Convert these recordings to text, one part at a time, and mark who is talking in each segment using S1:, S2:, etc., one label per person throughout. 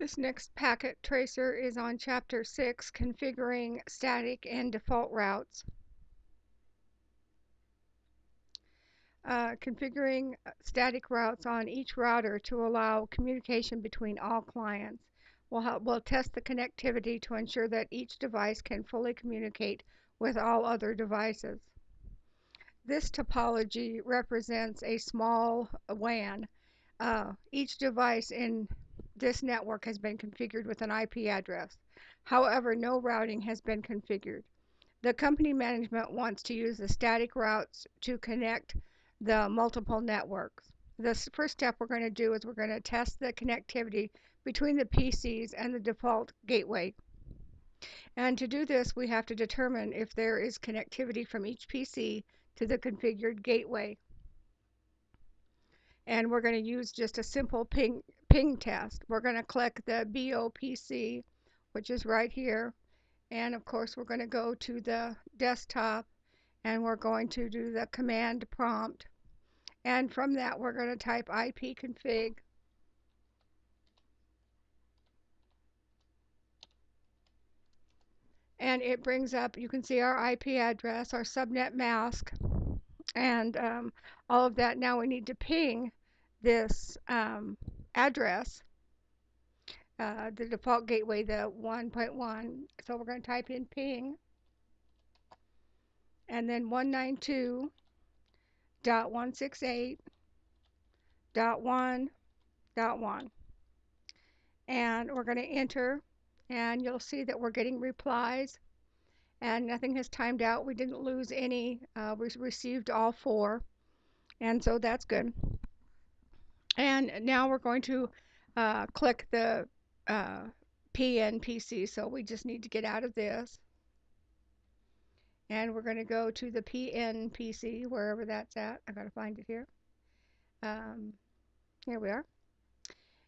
S1: This next packet tracer is on Chapter 6, Configuring Static and Default Routes. Configuring static routes on each router to allow communication between all clients. We'll test the connectivity to ensure that each device can fully communicate with all other devices. This topology represents a small WAN. Each device in this network has been configured with an IP address. However, no routing has been configured. The company management wants to use the static routes to connect the multiple networks. The first step we're going to do is we're going to test the connectivity between the PCs and the default gateway. And to do this, we have to determine if there is connectivity from each PC to the configured gateway. And we're going to use just a simple ping test. We're going to click the BOPC, which is right here. And of course, we're going to go to the desktop and we're going to do the command prompt. And from that, we're going to type ipconfig. And it brings up, you can see our IP address, our subnet mask, and all of that. Now we need to ping this address, the default gateway, the 1.1. So we're going to type in ping, and then 192.168.1.1. And we're going to enter, and you'll see that we're getting replies, and nothing has timed out. We didn't lose any. We received all 4, and so that's good. And now we're going to click the PNPC, so we just need to get out of this. And we're going to go to the PNPC, wherever that's at. I've got to find it here. Here we are.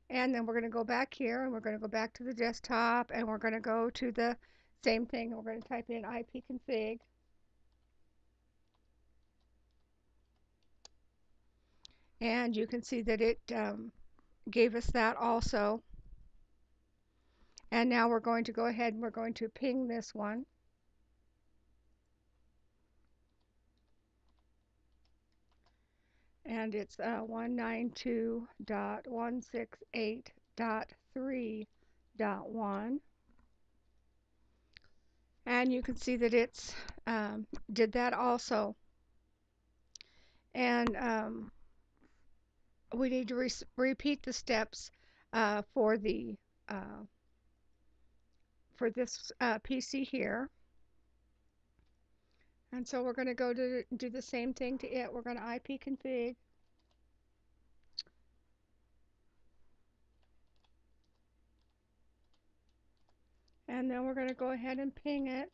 S1: And then we're going to go back here, and we're going to go back to the desktop, and we're going to go to the same thing. We're going to type in ipconfig. And you can see that it gave us that also. And now we're going to go ahead and we're going to ping this one. And it's 192.168.3.1. And you can see that it's did that also. And we need to repeat the steps for the for this PC here. And so we're going to go to do the same thing to it. We're going to ipconfig. And then we're going to go ahead and ping it.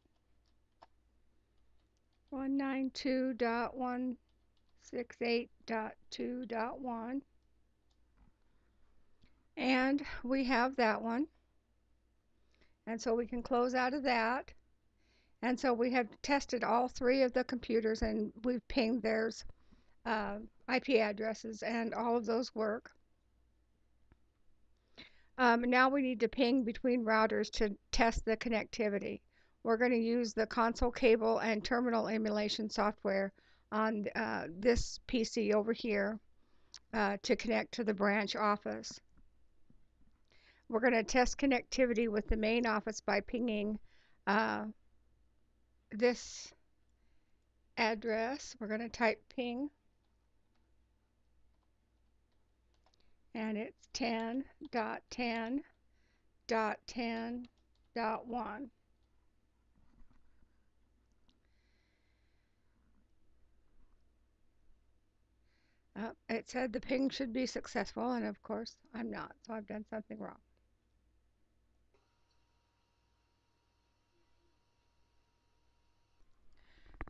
S1: 192.168.2.1. And we have that one. And so we can close out of that. And so we have tested all 3 of the computers, and we've pinged theirs IP addresses, and all of those work. Now we need to ping between routers to test the connectivity. We're going to use the console cable and terminal emulation software on this PC over here to connect to the branch office. We're going to test connectivity with the main office by pinging this address. We're going to type ping, and it's 10.10.10.1. It said the ping should be successful, and of course I'm not, so I've done something wrong.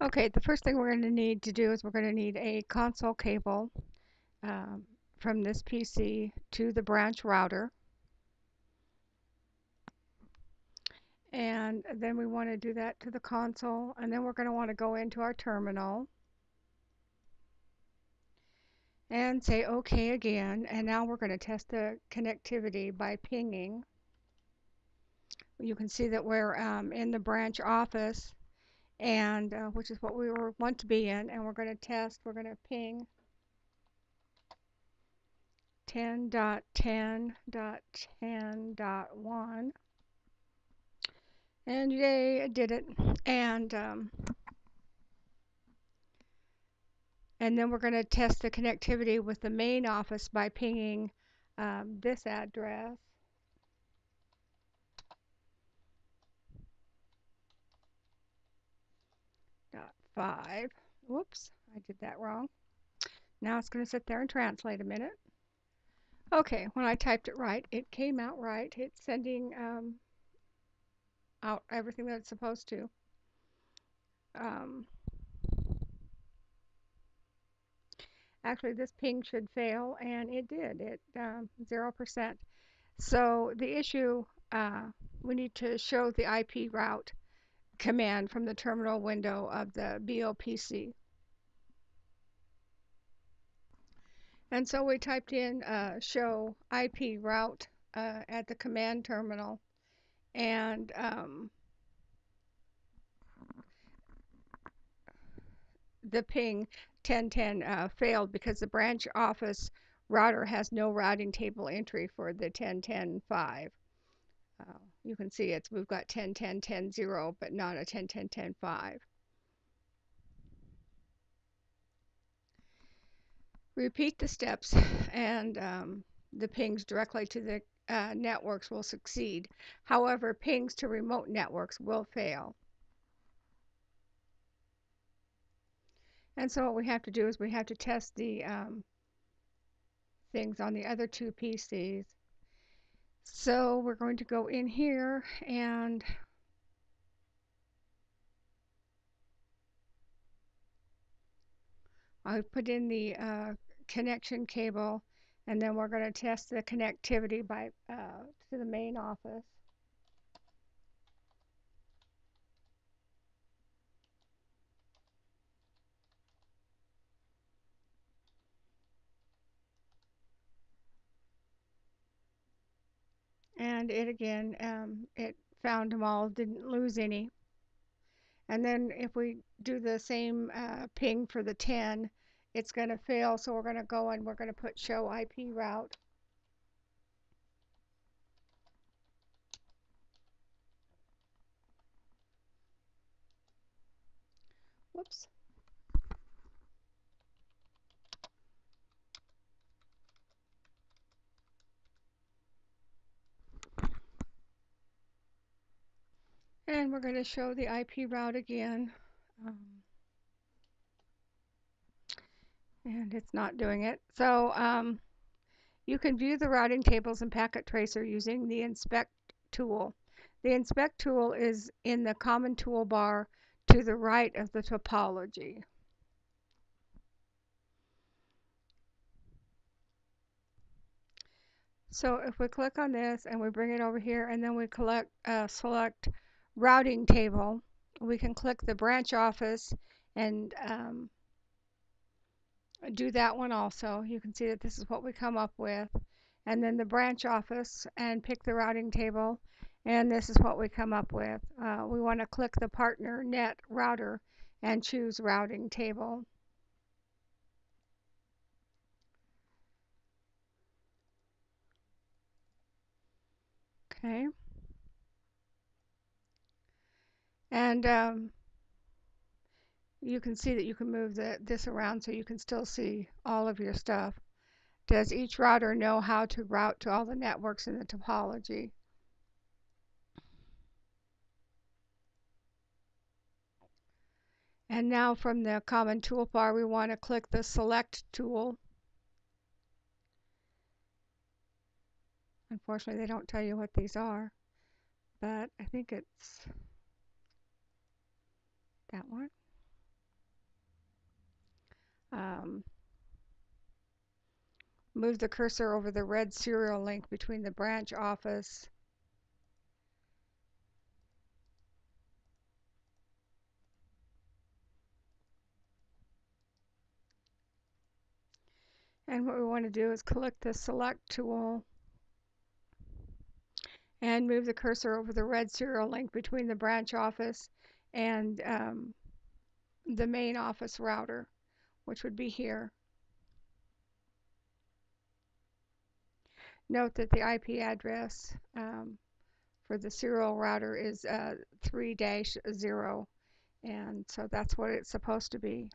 S1: Okay, the first thing we're going to need to do is we're going to need a console cable from this PC to the branch router. And then we want to do that to the console, and then we're going to want to go into our terminal and say OK again. And now we're going to test the connectivity by pinging You can see that we're in the branch office, and which is what we want to be in, and we're going to test. We're going to ping 10.10.10.1, and yay, it did it. And then we're going to test the connectivity with the main office by pinging this address. .5. Whoops, I did that wrong. Now it's going to sit there and translate a minute. Okay, when I typed it right, it came out right. It's sending out everything that it's supposed to. Actually, this ping should fail, and it did. It 0%. So the issue, we need to show the IP route command from the terminal window of the BOPC. And so we typed in show IP route at the command terminal, and the ping 1010 failed because the branch office router has no routing table entry for the 1010.5. You can see we've got 1010.10.0, but not a 1010.10.5. Repeat the steps, and the pings directly to the networks will succeed. However, pings to remote networks will fail. And so what we have to do is we have to test the things on the other two PCs. So we're going to go in here, and I put in the connection cable, and then we're going to test the connectivity by to the main office. And it again, it found them all, didn't lose any. And then if we do the same ping for the 10, it's going to fail. So we're going to go and we're going to put show IP route. Whoops. And we're going to show the IP route again. And it's not doing it. So you can view the routing tables in Packet Tracer using the Inspect tool. The Inspect tool is in the common toolbar to the right of the topology. So if we click on this and we bring it over here, and then we select routing table, we can click the branch office and do that one also. You can see that this is what we come up with. And then the branch office and pick the routing table, and this is what we come up with. We want to click the partner net router and choose routing table. Okay. And you can see that you can move this around so you can still see all of your stuff. Does each router know how to route to all the networks in the topology? And now from the common toolbar, we want to click the select tool. Unfortunately, they don't tell you what these are, but I think it's that one. Move the cursor over the red serial link between the branch office and what we want to do is click the select tool, and move the cursor over the red serial link between the branch office and the main office router, which would be here. Note that the IP address for the serial router is 3-0, and so that's what it's supposed to be.